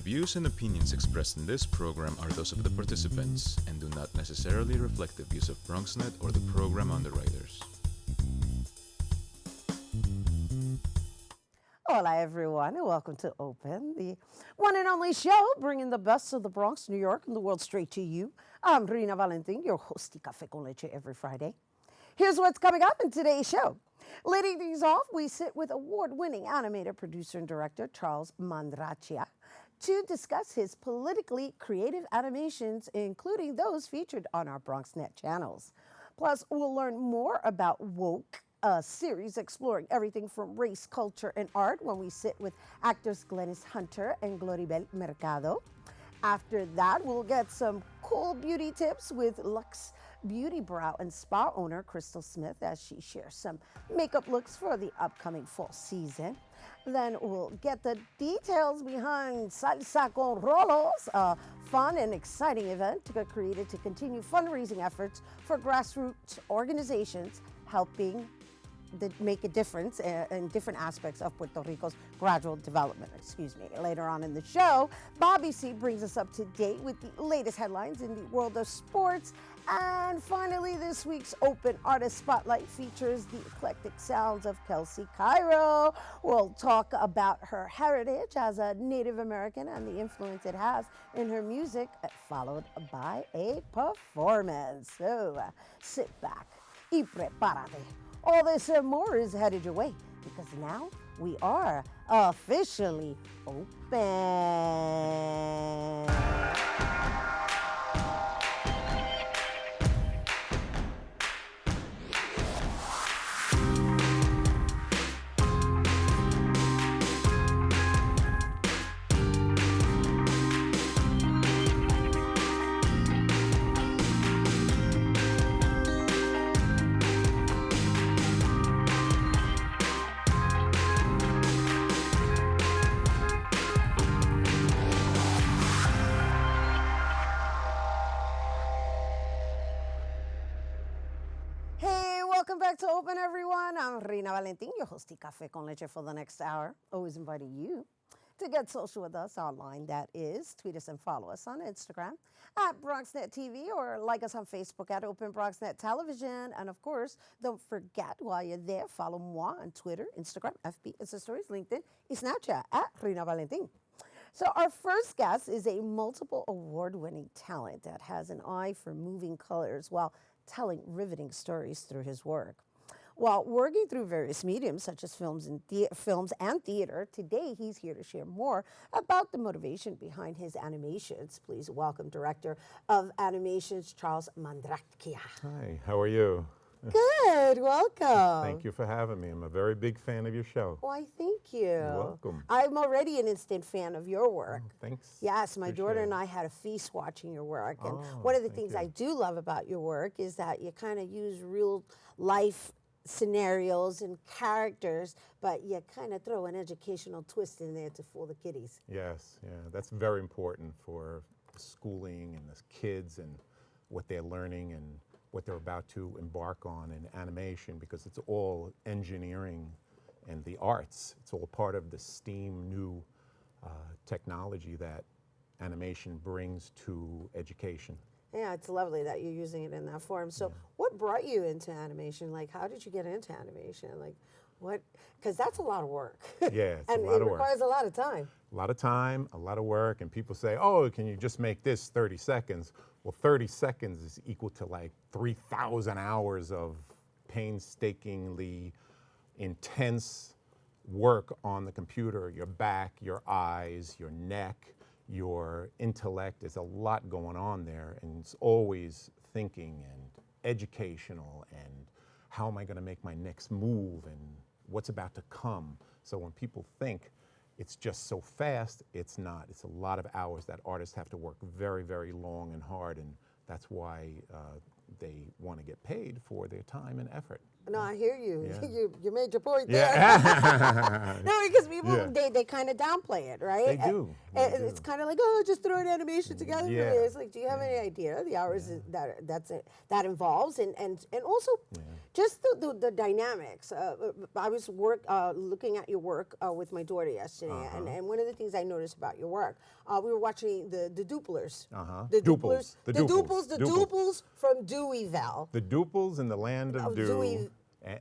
views and opinions expressed in this program are those of the participants and do not necessarily reflect the views of BronxNet or the program underwriters. Hola, everyone, and welcome to Open, the one and only show bringing the best of the Bronx, New York, and the world straight to you. I'm Rhina Valentin, your host of Café con Leche every Friday. Here's what's coming up in today's show. Leading things off, we sit with award-winning animator, producer, and director Charles Mandracchia to discuss his politically creative animations, including those featured on our BronxNet channels. Plus, we'll learn more about Woke, a series exploring everything from race, culture, and art when we sit with actors Glennis Hunter and Gloribel Mercado. After that, we'll get some cool beauty tips with Luxe beauty brow and spa owner Krystal Smith as she shares some makeup looks for the upcoming fall season. Then we'll get the details behind Salsa Con Rolos, a fun and exciting event created to continue fundraising efforts for grassroots organizations helping make a difference in different aspects of Puerto Rico's gradual development. Later on in the show, Bobby C brings us up to date with the latest headlines in the world of sports. And finally, this week's Open Artist Spotlight features the eclectic sounds of Kelsey Pyro. We'll talk about her heritage as a Native American and the influence it has in her music, followed by a performance. So sit back y prepárate. All this and more is headed your way because now we are officially open. Welcome back to Open, everyone. I'm Rhina Valentin, your host of Café con Leche for the next hour. Always inviting you to get social with us online. That is, tweet us and follow us on Instagram at BronxNet TV or like us on Facebook at Open BronxNet Television. And of course, don't forget while you're there, follow moi on Twitter, Instagram, FB, Insta Stories, LinkedIn, and Snapchat at Rhina Valentin. So our first guest is a multiple award-winning talent that has an eye for moving colors while telling riveting stories through his work. While working through various mediums such as films and theater, today he's here to share more about the motivation behind his animations. Please welcome Director of Animations, Charles Mandracchia. Hi, how are you? Good, welcome. Thank you for having me. I'm a very big fan of your show. Why, thank you. You're welcome. I'm already an instant fan of your work. Oh, thanks. Yes, my daughter and I had a feast watching your work. And Oh, one of the thank things you. I do love about your work is that you kind of use real life scenarios and characters, but you kind of throw an educational twist in there to fool the kiddies. Yes, yeah, that's very important for the schooling and the kids and what they're learning and what they're about to embark on in animation, because it's all engineering and the arts. It's all part of the STEAM new technology that animation brings to education. Yeah, it's lovely that you're using it in that form. So what brought you into animation? Like, how did you get into animation? Like, what, because that's a lot of work. Yeah, it's and a lot it of work. requires a lot of time. A lot of time, a lot of work, and people say, oh, can you just make this 30 seconds? Well, 30 seconds is equal to like 3,000 hours of painstakingly intense work on the computer. Your back, your eyes, your neck, your intellect. There's a lot going on there, and it's always thinking and educational and how am I going to make my next move and what's about to come. So when people think it's just so fast, it's not. It's a lot of hours that artists have to work very, very long and hard, and that's why they want to get paid for their time and effort. No, I hear you. Yeah. You made your point there. Yeah. No, because people Yeah. they kind of downplay it, right? They do. And They it's do. kind of like, oh, just throw an animation together for me. Yeah. It's like, do you have any idea the hours that involves, and also just the dynamics. I was looking at your work with my daughter yesterday, and one of the things I noticed about your work, we were watching the Duplers. The Duples. Duplers. The Duples from Deweyville. The Duples in the land of Dew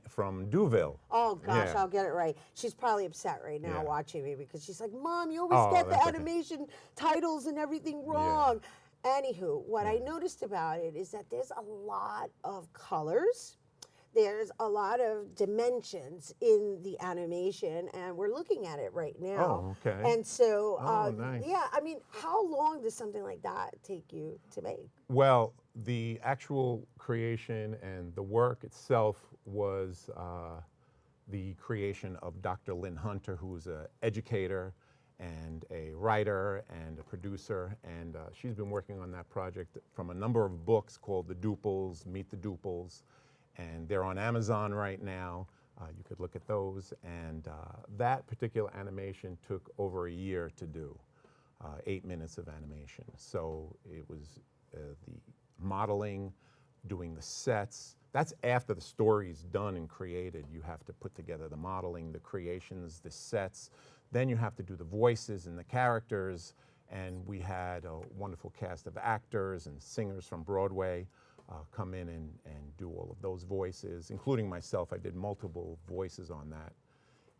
from Dewville. Oh gosh, Yeah. I'll get it right. She's probably upset right now Yeah. watching me because she's like, Mom, you always Oh, get the that's okay. animation titles and everything wrong. Anywho, what I noticed about it is that there's a lot of colors. There's a lot of dimensions in the animation, and we're looking at it right now. Oh, okay. And so, Nice. yeah, I mean, how long does something like that take you to make? Well, the actual creation and the work itself was the creation of Dr. Lynn Hunter, who's an educator and a writer and a producer, and she's been working on that project from a number of books called The Duples, Meet the Duples, and they're on Amazon right now. You could look at those, and that particular animation took over a year to do, 8 minutes of animation. So it was the modeling, doing the sets. That's after the story's done and created. You have to put together the modeling, the creations, the sets. Then you have to do the voices and the characters. And we had a wonderful cast of actors and singers from Broadway come in and do all of those voices, including myself. I did multiple voices on that.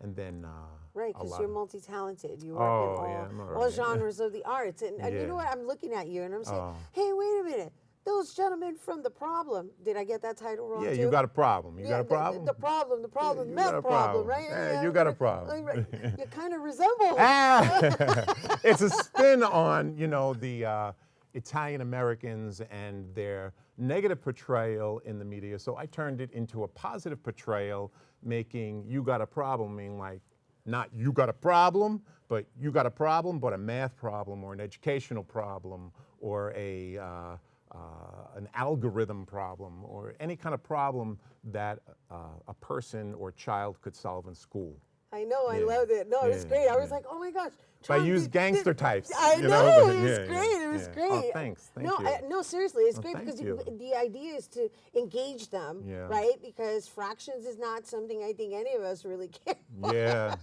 And then Right, a because lot you're of- multi-talented. You work Oh, in yeah, I'm all all right. genres of the arts. And you Yeah. know what? I'm looking at you and I'm saying, Oh. hey, wait a minute. Those gentlemen from The Problem. Did I get that title wrong Yeah, too? you got a problem. You Yeah, got a problem? The problem, you meth got a problem, problem. right? Yeah, you got a problem. Right. You kind of resemble. Ah! It's a spin on, you know, the Italian Americans and their negative portrayal in the media. So I turned it into a positive portrayal, making you got a problem, meaning like, not you got a problem, but you got a problem, but a math problem or an educational problem or an algorithm problem or any kind of problem that a person or child could solve in school. I know, I Yeah. loved it. No, it was Yeah, great. I was yeah. like, oh my gosh. But I Tom, use gangster types. I you know, it was Yeah, great. yeah, It was yeah. great. Oh, thanks. Thank no, you. no, seriously, it's Oh, great thank because you. the idea is to engage them, Yeah. right? Because fractions is not something I think any of us really care. Yeah.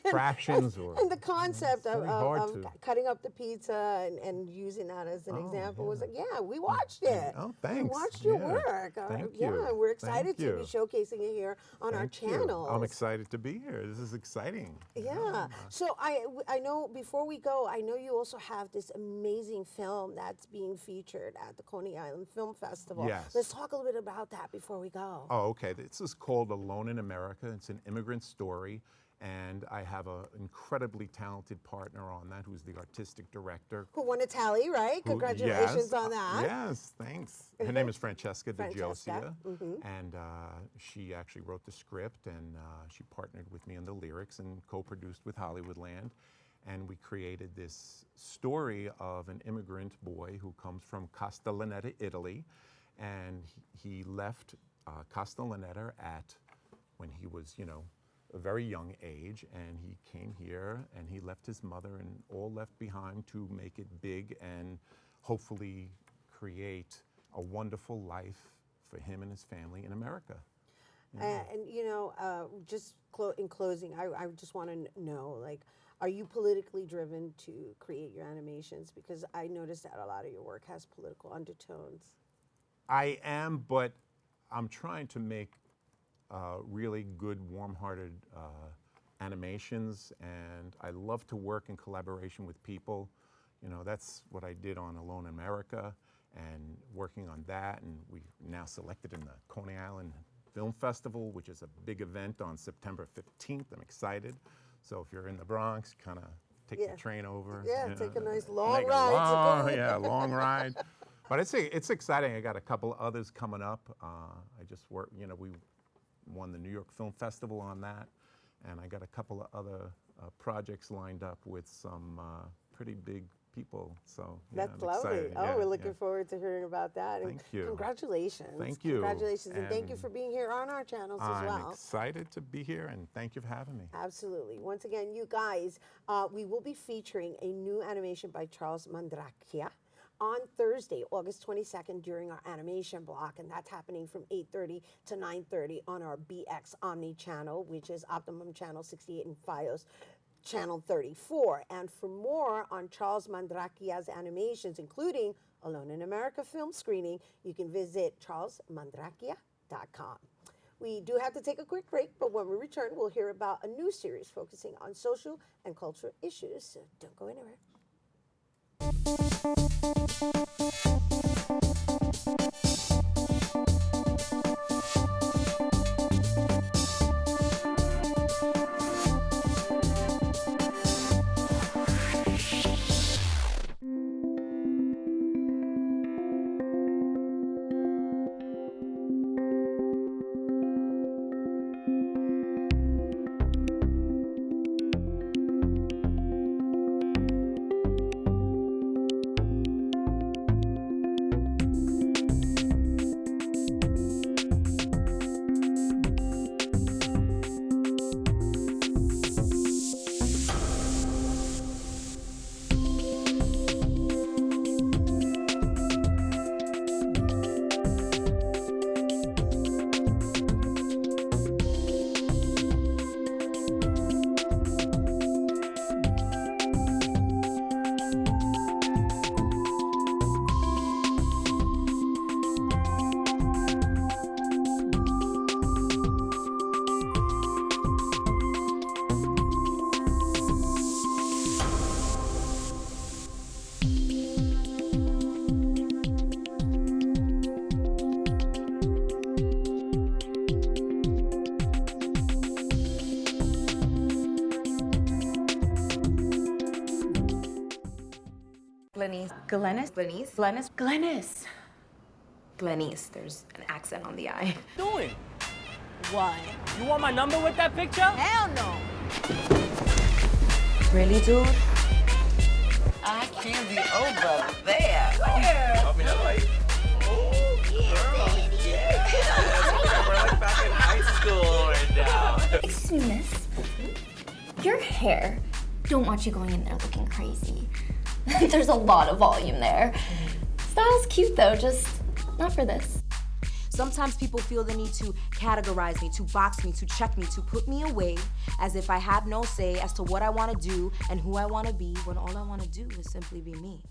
Fractions or. And the concept of, very hard of to- cutting up the pizza and using that as an Oh, example yeah. was like, yeah, we watched it. Oh, We thanks. watched your Yeah. work. Thank Yeah, you. we're excited Thank to be you. showcasing it here on our Thank you. channel. I'm excited to be here. This is exciting. Yeah. So I know before we go, I know you also have this amazing film that's being featured at the Coney Island Film Festival. Yes. Let's talk a little bit about that before we go. Oh, okay. This is called Alone in America. It's an immigrant story. And I have an incredibly talented partner on that who's the artistic director. Who won a tally, right? who- Congratulations yes, on that. Yes, thanks. Her name is Francesca Francesca, DiGiosia. And she actually wrote the script and she partnered with me on the lyrics and co-produced with Hollywoodland. And we created this story of an immigrant boy who comes from Castellaneta, Italy. And he left Castellaneta when he was, you know, a very young age, and he came here and he left his mother and all left behind to make it big and hopefully create a wonderful life for him and his family in America. And you know, just in closing, I just want to know, like, are you politically driven to create your animations? Because I noticed that a lot of your work has political undertones. I am, but I'm trying to make really good, warm-hearted animations, and I love to work in collaboration with people. You know, that's what I did on Alone in America, and working on that, and we now selected in the Coney Island Film Festival, which is a big event on September 15th. I'm excited. So if you're in the Bronx, kind of take Yeah. the train over. Yeah, you take know, a nice long take a ride to long- go. yeah, long ride. But it's exciting. I got a couple others coming up. I just work, you know, we won the New York Film Festival on that. And I got a couple of other projects lined up with some pretty big people. So yeah, That's I'm lovely. excited. Oh, Yeah, we're looking yeah. forward to hearing about that. And Thank you. Congratulations. Thank you. Congratulations. And thank you And for being here on our channels as I'm well. excited to be here, and thank you for having me. Absolutely. Once again, you guys, we will be featuring a new animation by Charles Mandracchia on Thursday, August 22nd, during our animation block, and that's happening from 8:30 to 9:30 on our BX Omni channel, which is Optimum Channel 68 and FiOS Channel 34. And for more on Charles Mandracchia's animations, including Alone in America film screening, you can visit charlesmandracchia.com. We do have to take a quick break, but when we return, we'll hear about a new series focusing on social and cultural issues. So don't go anywhere. Glennis. There's an accent on the I. Doing? What? You want my number with that picture? Hell no. Really, dude? I can't be over there. I mean, I'm like, oh, yeah. We're like back in high school right now. Excuse me, miss. Your hair. Don't want you going in there looking crazy. There's a lot of volume there. Style's cute though, just not for this. Sometimes people feel the need to categorize me, to box me, to check me, to put me away, as if I have no say as to what I want to do and who I want to be, when all I want to do is simply be me.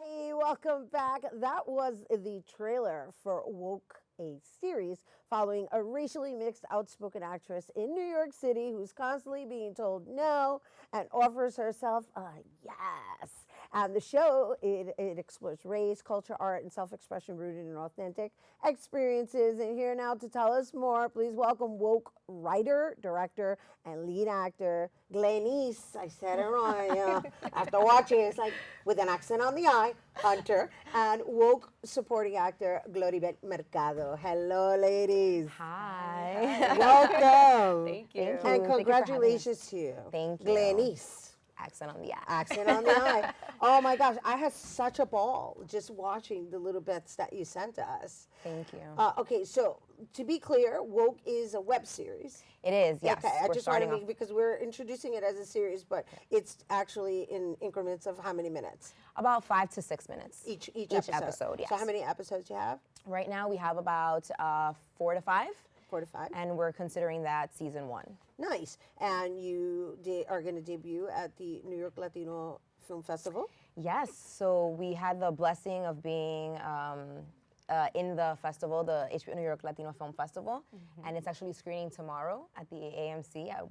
Hey, welcome back. That was the trailer for Woke, a series following a racially mixed outspoken actress in New York City who's constantly being told no and offers herself a yes. And the show, it explores race, culture, art, and self-expression rooted in authentic experiences. And here now to tell us more, please welcome Woke writer, director, and lead actor, Glennis. I said it wrong. After watching it, it's like with an accent on the I, Hunter, and Woke supporting actor, Gloribet Mercado. Hello, ladies. Hi. Welcome. Thank you. And Thank you for having me. congratulations to you. Thank you. Glennis. Accent on the I. Accent on the I. Oh my gosh, I had such a ball just watching the little bits that you sent to us. Thank you. Okay, so to be clear, Woke is a web series. It is, yes. Okay, I We're just want to starting make, off because we're introducing it as a series, but it's actually in increments of how many minutes? about 5 to 6 minutes. Each episode, yes. So how many episodes do you have? Right now we have about 4 to 5. 4 to 5. And we're considering that season 1. Nice. And you are going to debut at the New York Latino Film Festival? Yes, so we had the blessing of being in the festival, the HBO New York Latino Film Festival, and it's actually screening tomorrow at the AMC at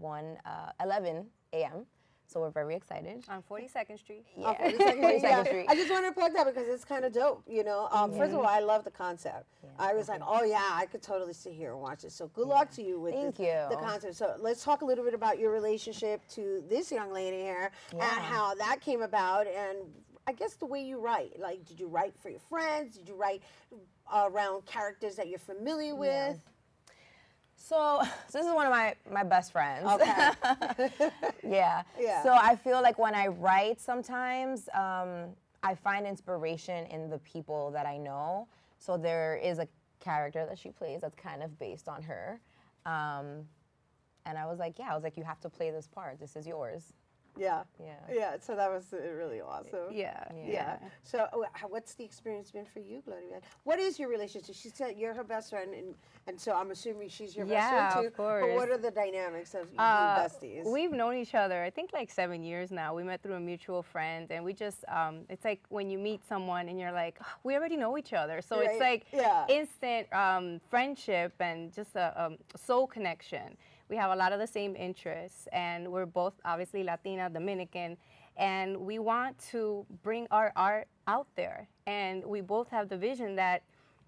11 a.m. So we're very excited. On 42nd Street. Yeah. 42nd Street. I just wanted to plug that because it's kind of dope, you know. First of all, I love the concept. I was like, oh yeah, I could totally sit here and watch it. So good luck to you with the concept. So let's talk a little bit about your relationship to this young lady here and how that came about, and I guess the way you write. Like, did you write for your friends? Did you write around characters that you're familiar with? So this is one of my best friends. Okay. Yeah. So I feel like when I write sometimes, I find inspiration in the people that I know. So there is a character that she plays that's kind of based on her. And I was like, you have to play this part. This is yours. Yeah. So that was really awesome. Yeah. So what's the experience been for you, Gloria? What is your relationship? She said you're her best friend, and so I'm assuming she's your best friend too. Yeah, of course. But what are the dynamics of you besties? We've known each other, I think like 7 years now. We met through a mutual friend, and we just, it's like when you meet someone and you're like, oh, we already know each other. So it's like instant friendship and just a soul connection. We have a lot of the same interests, and we're both obviously Latina, Dominican, and we want to bring our art out there. And we both have the vision that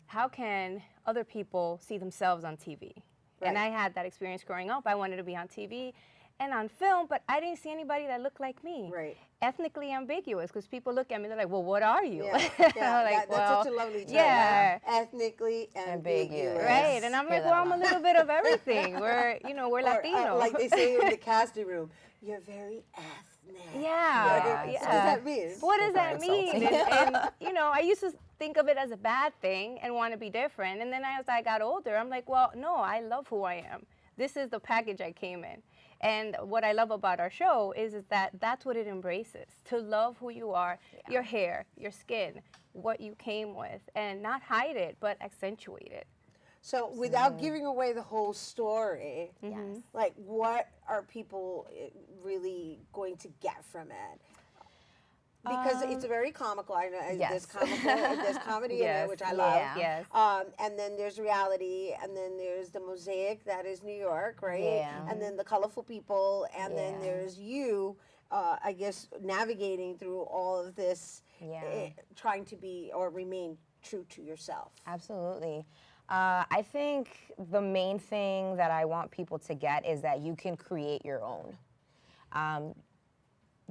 how can other people see themselves on TV? And I had that experience growing up. I wanted to be on TV and on film, but I didn't see anybody that looked like me. Ethnically ambiguous, because people look at me, they're like, well, what are you? That's such a lovely term. Ethnically ambiguous. Right, and I'm like, well, I'm a little bit of everything. We're Latino. Like they say in the casting room, you're very ethnic. Yeah. What does that mean? What does that mean? And I used to think of it as a bad thing and want to be different. And then as I got older, I'm like, well, no, I love who I am. This is the package I came in. And what I love about our show is that that's what it embraces, to love who you are, your hair, your skin, what you came with, and not hide it, but accentuate it. So without giving away the whole story, like what are people really going to get from it? Because it's very comical. I know there's comedy in it, which I love. Yes. And then there's reality, and then there's the mosaic that is New York, right? Yeah. And then the colorful people, and then there's you, I guess, navigating through all of this, trying to be or remain true to yourself. Absolutely. I think the main thing that I want people to get is that you can create your own.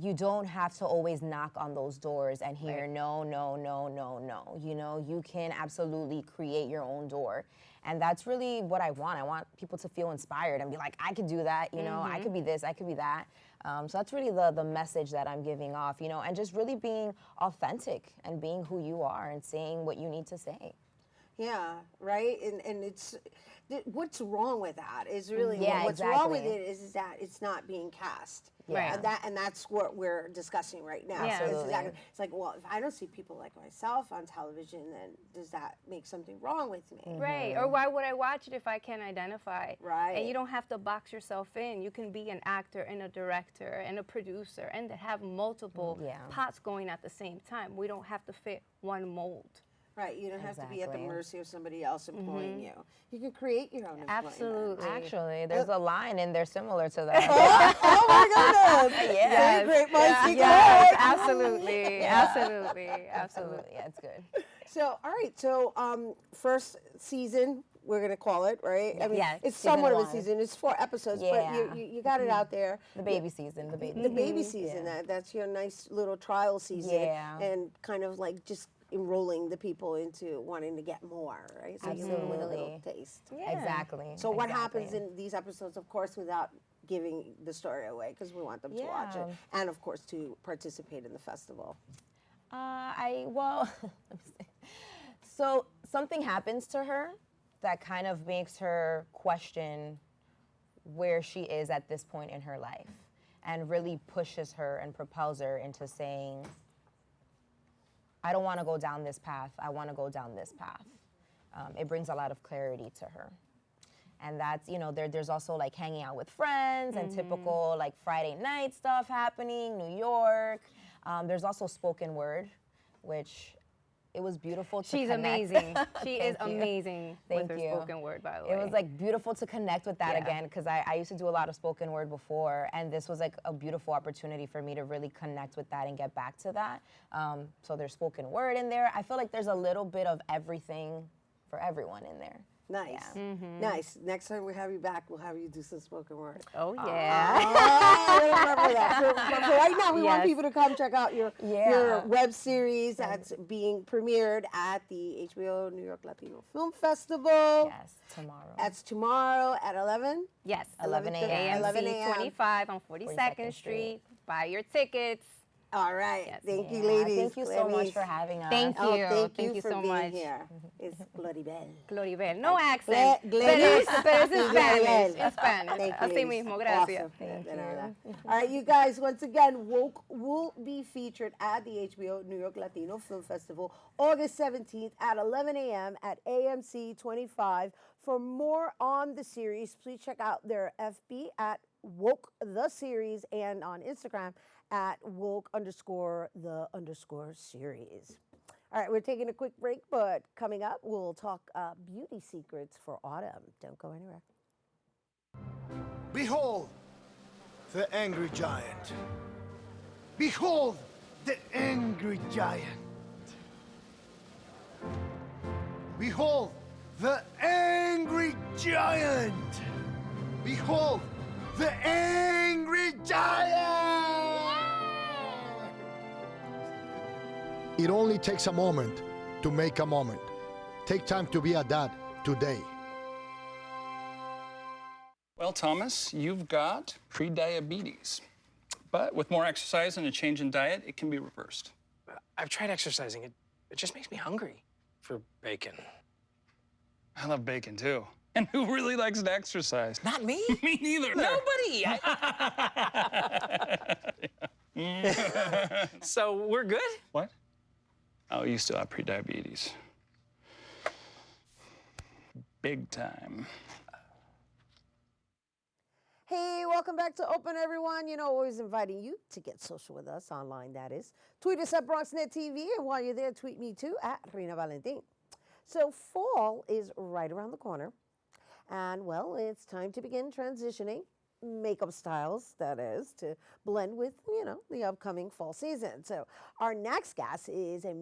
You don't have to always knock on those doors and hear no, no, no, no, no. You know, you can absolutely create your own door. And that's really what I want. I want people to feel inspired and be like, I could do that, you know, I could be this, I could be that. So that's really the message that I'm giving off, you know, and just really being authentic and being who you are and saying what you need to say. Yeah, right? And it's, what's wrong with that is really, what's exactly. wrong with it is that it's not being cast. Yeah. And that's what we're discussing right now. Yeah. So it's like, well, if I don't see people like myself on television, then does that make something wrong with me? Right. Or why would I watch it if I can't identify? Right. And you don't have to box yourself in. You can be an actor and a director and a producer and have multiple pots going at the same time. We don't have to fit one mold. Right, you don't have to be at the mercy of somebody else employing you. You can create your own employment. Absolutely. Actually, there's a line in there similar to that. Oh my goodness! Yes. Great minds think Yes, alike. absolutely, absolutely, absolutely. Yeah, it's good. So, all right, so first season, we're going to call it, right? I mean, Yeah, it's season somewhat of a one. season. It's 4 episodes, Yeah. but you got it out there. The baby season. The baby. The baby season, that's your nice little trial season. Yeah. And kind of like just enrolling the people into wanting to get more, right? So you give them a little taste. Yeah. Exactly. So what happens in these episodes, of course, without giving the story away, because we want them to watch it, and of course to participate in the festival. So something happens to her that kind of makes her question where she is at this point in her life, and really pushes her and propels her into saying, I don't want to go down this path. I want to go down this path. It brings a lot of clarity to her. And that's, you know, there's also like hanging out with friends and typical like Friday night stuff happening, New York. There's also spoken word, which it was beautiful to She's connect. amazing. She is Thank you. amazing Thank with her you. spoken word, by the way. It was like beautiful to connect with that Yeah. again, because I used to do a lot of spoken word before, and this was like a beautiful opportunity for me to really connect with that and get back to that. So there's spoken word in there. I feel like there's a little bit of everything for everyone in there. Nice. Yeah. Nice. Next time we have you back, we'll have you do some spoken word. Oh, yeah. I remember that. But for right now, we want Yes. people to come check out your Yeah. web series that's being premiered at the HBO New York Latino Film Festival. Yes, tomorrow. That's tomorrow at 11. Yes. 11 a.m. AMC 11 25 on 42nd Street. Buy your tickets. All right. Yes. Thank you, Yeah, ladies. Thank you so much for having us. Thank Oh, you. thank you for so being much. here. It's Gloribel. Gloribel. No accent. Gladys. Pero es en Spanish. Gloribel. En Spanish. Thank you, Así ladies. mismo. Gracias. Awesome. De nada. All right, you guys, once again, Woke will be featured at the HBO New York Latino Film Festival August 17th at 11 a.m. at AMC 25. For more on the series, please check out their FB at Woke the Series and on Instagram at woke_the_series. All right, we're taking a quick break, but coming up, we'll talk beauty secrets for autumn. Don't go anywhere. Behold, the angry giant. Behold, the angry giant. Behold, the angry giant. Behold, the angry giant. It only takes a moment to make a moment. Take time to be a dad today. Well, Thomas, you've got prediabetes. But with more exercise and a change in diet, it can be reversed. I've tried exercising. It just makes me hungry for bacon. I love bacon, too. And who really likes to exercise? Not me. Me neither. Nobody. So we're good? What? Oh, you still have prediabetes. Big time. Hey, welcome back to Open, everyone. You know, always inviting you to get social with us online, that is. Tweet us at BronxNet TV, and while you're there, tweet me too at Rhina Valentin. So fall is right around the corner, and well, it's time to begin transitioning makeup styles, that is, to blend with, you know, the upcoming fall season. So our next guest is a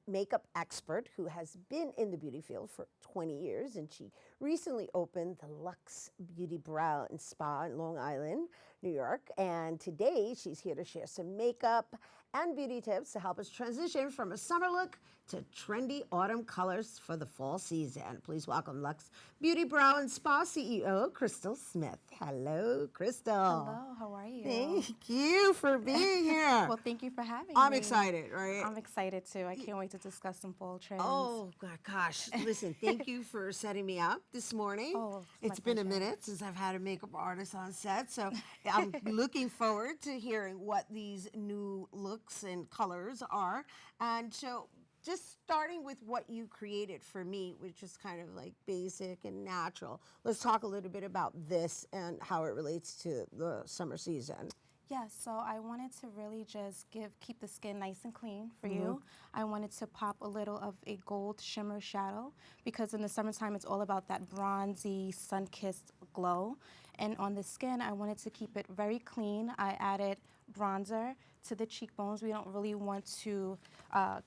makeup expert who has been in the beauty field for 20 years, and she recently opened the Luxe Beauty Brow and Spa in Long Island, New York. And today she's here to share some makeup and beauty tips to help us transition from a summer look to trendy autumn colors for the fall season. Please welcome Luxe Beauty Brow and Spa CEO, Krystal Smith. Hello, Krystal. Hello, how are you? Thank you for being here. Well, thank you for having I'm me. excited, right? I'm excited too. I can't wait to discuss some fall trends. Oh, gosh. Listen, thank you for setting me up this morning. Oh, it's been a minute since I've had a makeup artist on set, so I'm looking forward to hearing what these new looks and colors are. And so just starting with what you created for me, which is kind of like basic and natural, let's talk a little bit about this and how it relates to the summer season. Yeah, so I wanted to really just keep the skin nice and clean for you. I wanted to pop a little of a gold shimmer shadow because in the summertime it's all about that bronzy, sun-kissed glow. And on the skin, I wanted to keep it very clean. I added bronzer to the cheekbones. We don't really want to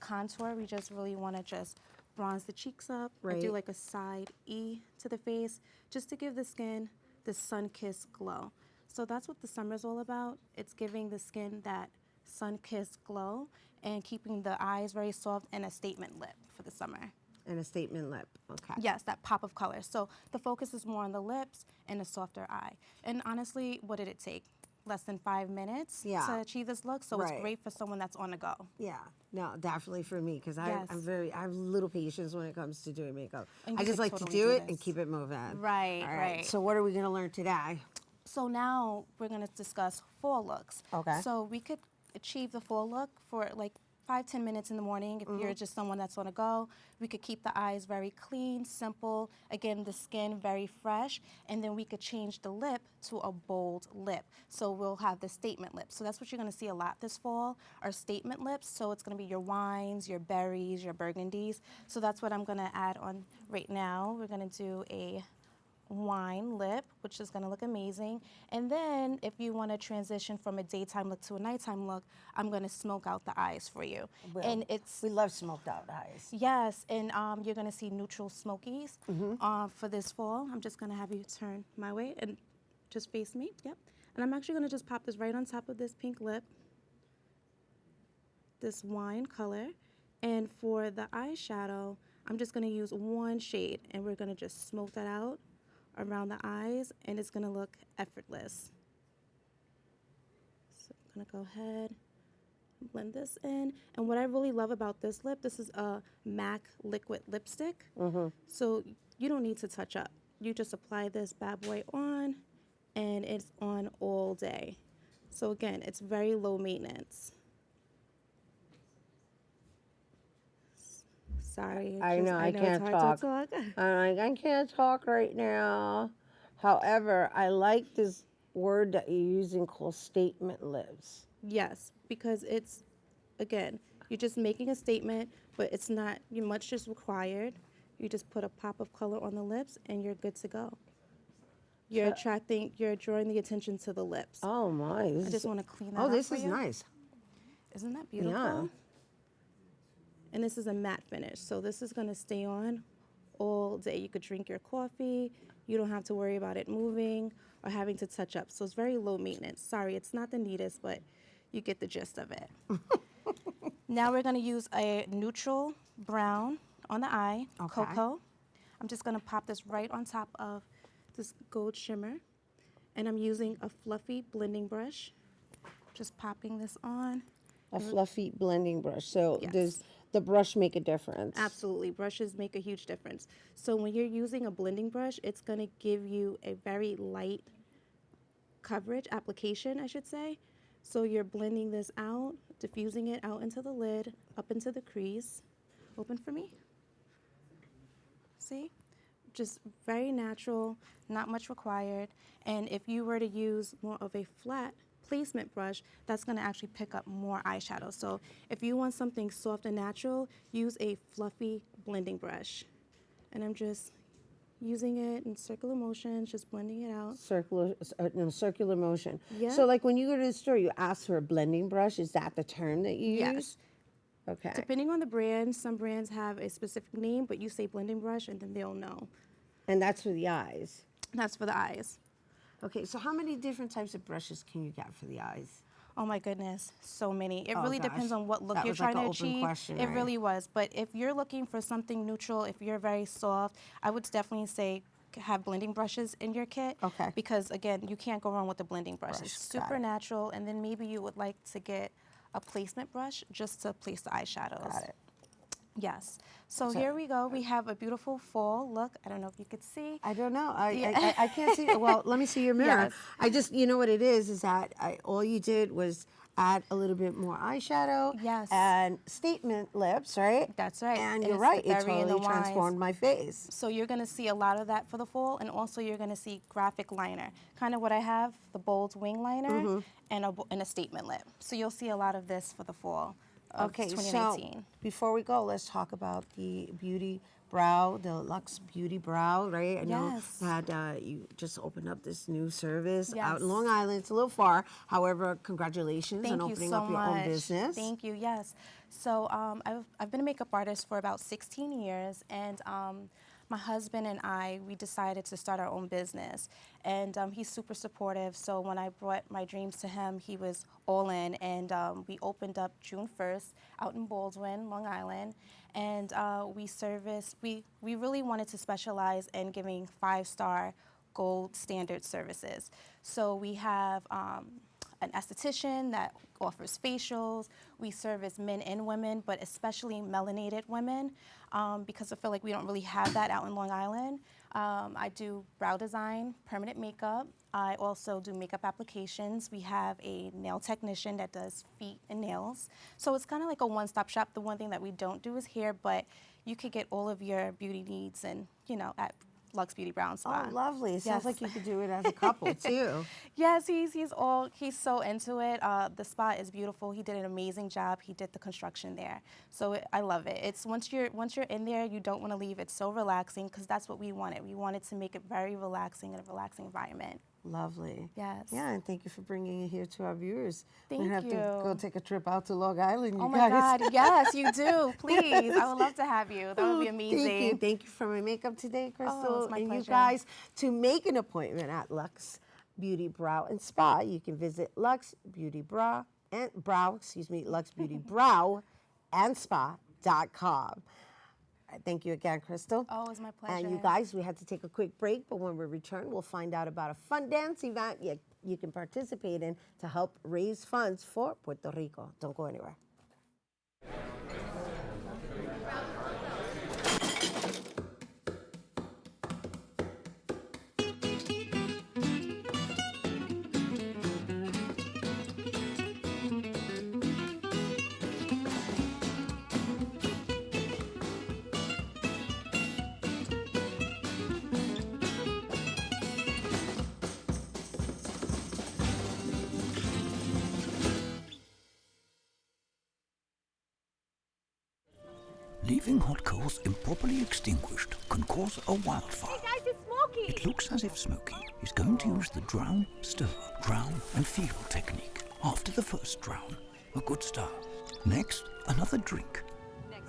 contour. We just really want to just bronze the cheeks up. I do like a side E to the face just to give the skin the sun-kissed glow. So that's what the summer's all about. It's giving the skin that sun-kissed glow and keeping the eyes very soft and a statement lip for the summer. And a statement lip, okay. Yes, that pop of color. So the focus is more on the lips and a softer eye. And honestly, what did it take? Less than 5 minutes to achieve this look, so it's great for someone that's on the go. Yeah, no, definitely for me, because Yes. I have little patience when it comes to doing makeup. And I you just could like to totally do do it and this. keep it moving. Right, All right. So what are we gonna learn today? So now we're gonna discuss fall looks. Okay. So we could achieve the fall look for like 5-10 minutes in the morning. If you're just someone that's on a go, we could keep the eyes very clean, simple. Again, the skin very fresh, and then we could change the lip to a bold lip. So we'll have the statement lips. So that's what you're gonna see a lot this fall, are statement lips. So it's gonna be your wines, your berries, your burgundies. So that's what I'm gonna add on right now. We're gonna do a wine lip, which is going to look amazing. And then if you want to transition from a daytime look to a nighttime look, I'm going to smoke out the eyes for you. Well, and we love smoked out eyes. Yes, and you're going to see neutral smokies for this fall. I'm just going to have you turn my way and just face me. Yep. And I'm actually going to just pop this right on top of this pink lip, this wine color. And for the eyeshadow, I'm just going to use one shade, and we're going to just smoke that out around the eyes, and it's gonna look effortless. So I'm gonna go ahead and blend this in. And what I really love about this lip, this is a MAC liquid lipstick. So you don't need to touch up. You just apply this bad boy on, and it's on all day. So again, it's very low maintenance. Sorry. I know I can't it's talk. hard to talk. I'm like, I can't talk right now. However, I like this word that you're using called statement lips. Yes, because it's, again, you're just making a statement, but it's not much is required. You just put a pop of color on the lips, and you're good to go. You're drawing the attention to the lips. Oh my! I just want to clean that up. Oh, this for is you. nice. Isn't that beautiful? Yeah. And this is a matte finish, so this is going to stay on all day. You could drink your coffee. You don't have to worry about it moving or having to touch up. So it's very low maintenance. Sorry, it's not the neatest, but you get the gist of it. Now we're going to use a neutral brown on the eye, cocoa. I'm just going to pop this right on top of this gold shimmer. And I'm using a fluffy blending brush. Just popping this on. A fluffy blending brush. So Yes. does the brush make a difference? Absolutely. Brushes make a huge difference. So when you're using a blending brush, it's going to give you a very light coverage application, I should say. So you're blending this out, diffusing it out into the lid, up into the crease. Open for me. See? Just very natural, not much required. And if you were to use more of a flat placement brush, that's going to actually pick up more eyeshadow. So if you want something soft and natural, use a fluffy blending brush. And I'm just using it in circular motions, just blending it out. Circular motion. Yeah. So like when you go to the store, you ask for a blending brush. Is that the term that you Yes. use? Okay. Depending on the brand, some brands have a specific name, but you say blending brush and then they'll know. And that's for the eyes. That's for the eyes. Okay, so how many different types of brushes can you get for the eyes? Oh my goodness, so many. It Oh, really gosh. depends on what look That you're was like trying an to open achieve. question, It right? really was. But if you're looking for something neutral, if you're very soft, I would definitely say have blending brushes in your kit. Okay. Because again, you can't go wrong with the blending brush. It's Got super it. natural, and then maybe you would like to get a placement brush just to place the eyeshadows. Got it. Yes. So here we go. We have a beautiful fall look. I don't know if you could see. I don't know. Yeah. I can't see. Well, let me see your mirror. Yes. I just, you know what it is that all you did was add a little bit more eyeshadow. Yes. And statement lips, right? That's right. And And you're it's right. It very in the totally lines. transformed my face. So you're going to see a lot of that for the fall, and also you're going to see graphic liner, kind of what I have, the bold wing liner, and a statement lip. So you'll see a lot of this for the fall of Okay, 2019. so before we go, let's talk about the beauty brow, the Luxe Beauty Brow, right? I know Yes. that you just opened up this new service out Yes. in Long Island. It's a little far. However, congratulations Thank on you opening so up your much. own business. Thank you, yes. So I've been a makeup artist for about 16 years, and my husband and I, we decided to start our own business. And he's super supportive, so when I brought my dreams to him, he was all in, and we opened up June 1st out in Baldwin, Long Island, and we really wanted to specialize in giving 5-star gold standard services. So we have an esthetician that offers facials. We service men and women, but especially melanated women, because I feel like we don't really have that out in Long Island. I do brow design, permanent makeup. I also do makeup applications. We have a nail technician that does feet and nails. So it's kind of like a one-stop shop. The one thing that we don't do is hair, but you could get all of your beauty needs and, at Luxe Beauty Brow and Spa. Oh, lovely. It sounds Yes. like you could do it as a couple, too. Yes, he's so into it. The spa is beautiful. He did an amazing job. He did the construction there. So I love it. It's once you're in there, you don't want to leave. It's so relaxing because that's what we wanted. We wanted to make it very relaxing and a relaxing environment. Lovely. Yes. Yeah, and thank you for bringing it here to our viewers. Thank we have to you. go take a trip out to Long Island, Oh you my guys. God, yes, you do. Please, I would love to have you. That would be amazing. Thank you. Thank you for my makeup today, Krystal. Oh, it's my and pleasure. you guys, to make an appointment at Luxe Beauty Brow and Spa, you can visit Luxe Beauty Luxe Beauty Brow and Spa.com. Thank you again, Krystal. Oh, it's my pleasure. And you guys, we had to take a quick break, but when we return, we'll find out about a fun dance event you can participate in to help raise funds for Puerto Rico. Don't go anywhere. Leaving hot coals improperly extinguished can cause a wildfire. Hey guys, it's Smokey! It looks as if Smokey is going to use the drown, stir, drown and feel technique. After the first drown, a good start. Next, another drink.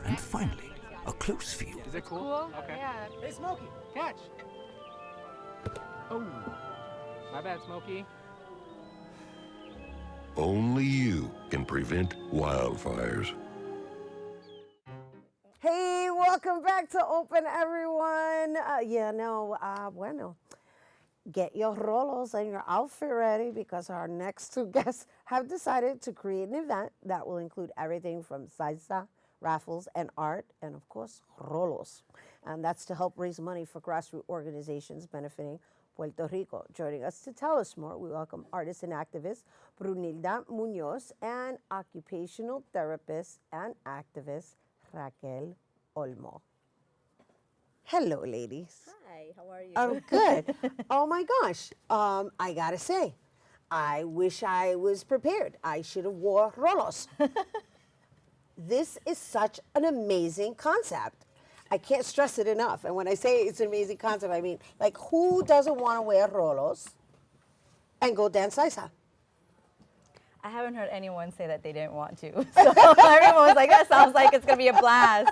And finally, a close feel. Is it cool? Okay. Yeah. Hey, Smokey, catch. Oh, my bad, Smokey. Only you can prevent wildfires. Hey, welcome back to Open, everyone. Bueno, get your rolos and your outfit ready because our next two guests have decided to create an event that will include everything from salsa, raffles, and art, and of course, rolos. And that's to help raise money for grassroots organizations benefiting Puerto Rico. Joining us to tell us more, we welcome artist and activist Brunilda Munoz and occupational therapist and activist Raquel Olmo. Hello, ladies. Hi, how are you? I'm good. Oh my gosh. I gotta say, I wish I was prepared. I should have wore rolos. This is such an amazing concept. I can't stress it enough. And when I say it's an amazing concept, I mean, like, who doesn't want to wear rolos and go dance salsa? I haven't heard anyone say that they didn't want to. So everyone was like, that sounds like it's going to be a blast.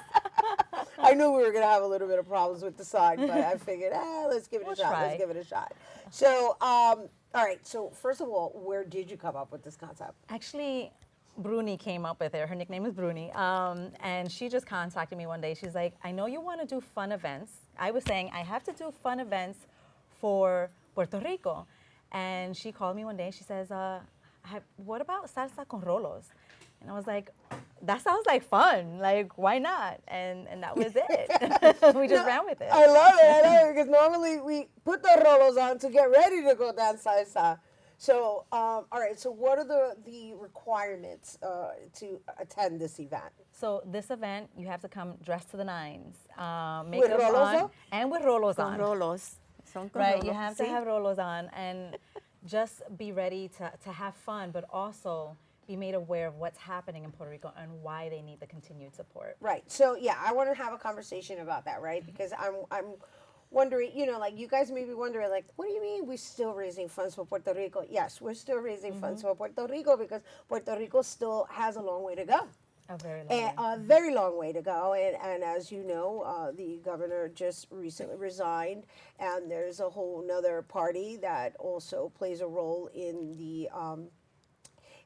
I knew we were going to have a little bit of problems with the song, but I figured, let's give it a shot. Try. Let's give it a shot. So, all right. So, first of all, where did you come up with this concept? Actually, Bruni came up with it. Her nickname is Bruni. And she just contacted me one day. She's like, I know you want to do fun events. I was saying, I have to do fun events for Puerto Rico. And she called me one day. She says, what about Salsa Con Rolos? And I was like, that sounds like fun. Like, why not? And that was it. We just ran with it. I love it, because normally we put the rolos on to get ready to go dance salsa. So, all right, so what are the requirements to attend this event? So this event, you have to come dressed to the nines. With Makeup rolos on, on? and with rolos Con on. rolos. Son con Right, rolos. you have to have rolos on and just be ready to have fun, but also be made aware of what's happening in Puerto Rico and why they need the continued support. Right. So yeah, I want to have a conversation about that, right? Because I'm wondering, like you guys may be wondering, like, what do you mean we're still raising funds for Puerto Rico? Yes, we're still raising funds for Puerto Rico because Puerto Rico still has a long way to go. A very long way. A very long way to go. And as you know, the governor just recently resigned, and there's a whole nother party that also plays a role in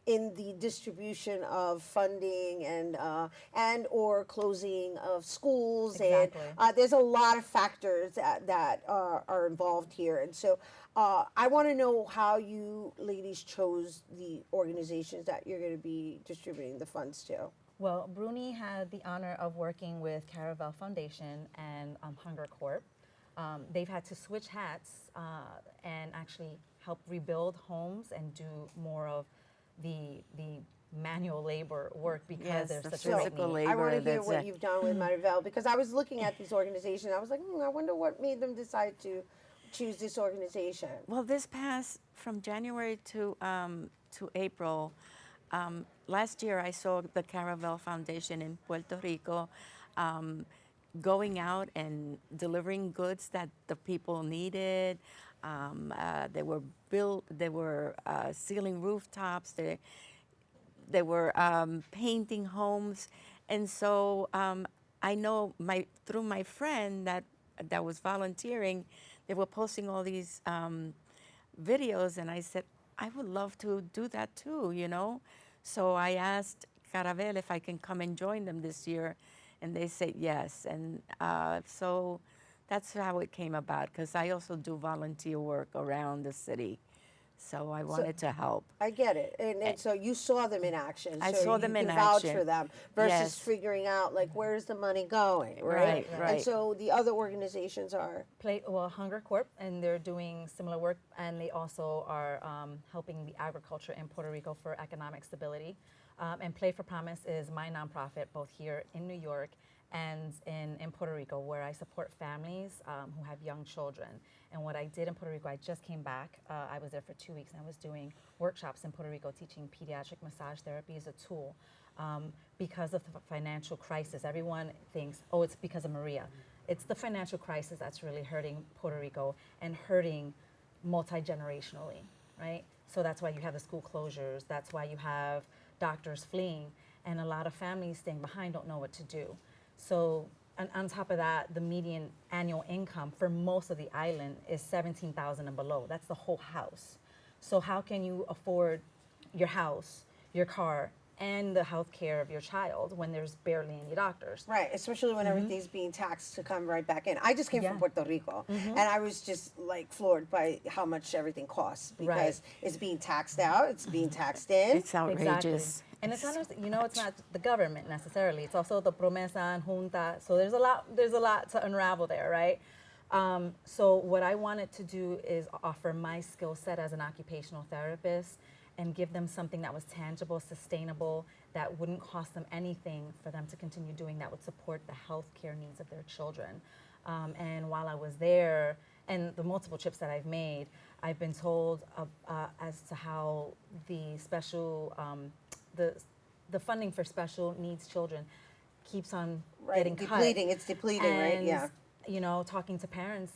in the distribution of funding and or closing of schools. Exactly. And there's a lot of factors that are involved here. And so I want to know how you ladies chose the organizations that you're going to be distributing the funds to. Well, Bruni had the honor of working with Caravel Foundation and Hunger Corp. They've had to switch hats and actually help rebuild homes and do more of the manual labor work because there's such a big need. I want to hear what you've done with Maribel, because I was looking at these organizations. I was like, I wonder what made them decide to choose this organization. Well, this past from January to April, last year I saw the Caravel Foundation in Puerto Rico going out and delivering goods that the people needed. They were sealing rooftops. They were painting homes, and so I know through my friend that was volunteering, they were posting all these videos, and I said, I would love to do that too, you know. So I asked Caravel if I can come and join them this year, and they said yes. And so that's how it came about, because I also do volunteer work around the city. So I wanted to help. I get it. And so you saw them in action. I so saw them in you can vouch action. for them versus Yes. figuring out, like, where's the money going, right? Right. And so the other organizations are? Hunger Corp, and they're doing similar work, and they also are helping the agriculture in Puerto Rico for economic stability. And Play for Promise is my nonprofit, both here in New York and in Puerto Rico, where I support families who have young children. And what I did in Puerto Rico, I just came back. I was there for 2 weeks, and I was doing workshops in Puerto Rico teaching pediatric massage therapy as a tool. Because of the financial crisis, everyone thinks, oh, it's because of Maria. It's the financial crisis that's really hurting Puerto Rico and hurting multi-generationally, right? So that's why you have the school closures. That's why you have doctors fleeing, and a lot of families staying behind don't know what to do. So, and on top of that, the median annual income for most of the island is $17,000 and below. That's the whole house. So how can you afford your house, your car, and the health care of your child when there's barely any doctors? Right, especially when everything's being taxed to come right back in. I just came from Puerto Rico, and I was just like floored by how much everything costs, because it's being taxed out, it's being taxed in. It's outrageous. Exactly. And it's not, it's not the government necessarily. It's also the promesa and junta. So there's a lot to unravel there, right? So what I wanted to do is offer my skill set as an occupational therapist and give them something that was tangible, sustainable, that wouldn't cost them anything for them to continue doing, that would support the health care needs of their children. And while I was there, and the multiple trips that I've made, I've been told as to how the special, the funding for special needs children keeps on getting cut. It's depleting, right? Yeah. You know, talking to parents,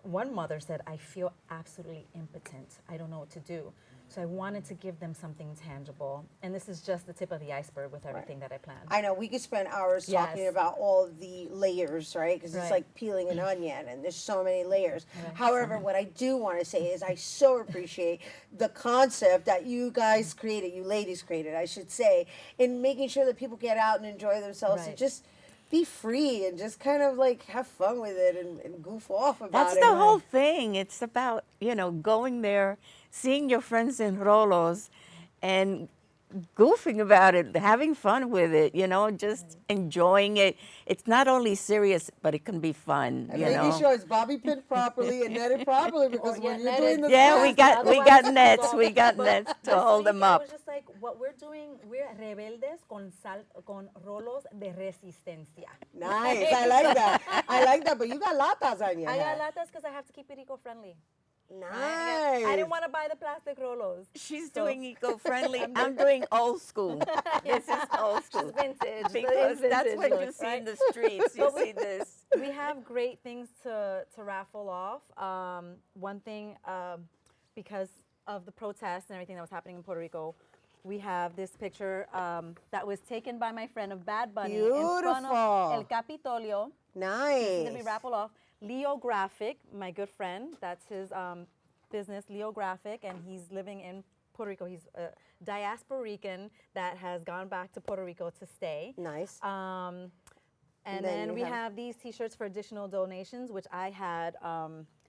one mother said, I feel absolutely impotent. I don't know what to do. So I wanted to give them something tangible. And this is just the tip of the iceberg with everything that I planned. I know, we could spend hours talking about all the layers, right? Because it's like peeling an onion, and there's so many layers. However, what I do want to say is I so appreciate the concept that you guys created, you ladies created, I should say, in making sure that people get out and enjoy themselves and just be free and just kind of like have fun with it and goof off about That's it. the whole thing. It's about, going there, seeing your friends in Rolos and goofing about it, having fun with it, just enjoying it. It's not only serious, but it can be fun, and making sure it's bobby pinned properly and netted properly, because when you're doing the we got nets. We got nets to hold them I up. was just like, what we're doing, we're rebeldes con rolos de resistencia. Nice. I like that. I like that. But you got latas on your I head. got latas because I have to keep it eco-friendly. Nice. I didn't want to buy the plastic rolos. She's doing eco-friendly. I'm doing old school. This is old school. It's vintage. Because that's vintage what you look, see right? in the streets. You see this. We have great things to raffle off. One thing, because of the protests and everything that was happening in Puerto Rico, we have this picture that was taken by my friend of Bad Bunny in front of El Capitolio. Nice. This is going to be raffled off. Leo Graphic, my good friend, that's his business, Leo Graphic, and he's living in Puerto Rico. He's a diasporican that has gone back to Puerto Rico to stay. Nice. And then we have these T-shirts for additional donations, which I had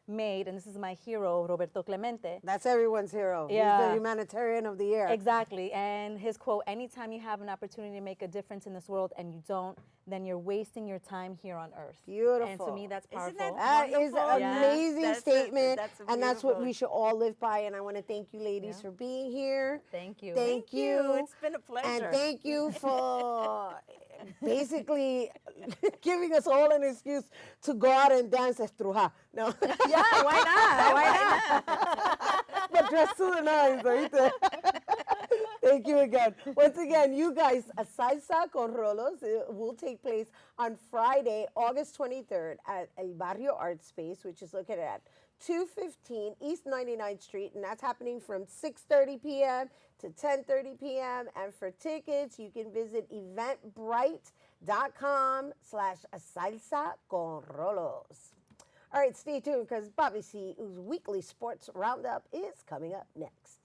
made, and this is my hero, Roberto Clemente. That's everyone's hero. Yeah. He's the humanitarian of the year. Exactly, and his quote, anytime you have an opportunity to make a difference in this world and you don't, then you're wasting your time here on earth. Beautiful. And to me, that's powerful. That is an amazing statement, that's and that's what beautiful. we should all live by. And I want to thank you, ladies, for being here. Thank you. Thank you. It's been a pleasure. And thank you for basically giving us all an excuse to go out and dance estruja. No. Yeah, why not? Why not? But dress to the nines, ¿oíste? Thank you again. Once again, you guys, a Salsa Con Rolos will take place on Friday, August 23rd at El Barrio Art Space, which is located at 215 East 99th Street, and that's happening from 6:30 p.m. to 10:30 p.m. And for tickets, you can visit eventbrite.com/Salsa Con Rolos. All right, stay tuned because Bobby C's weekly sports roundup is coming up next.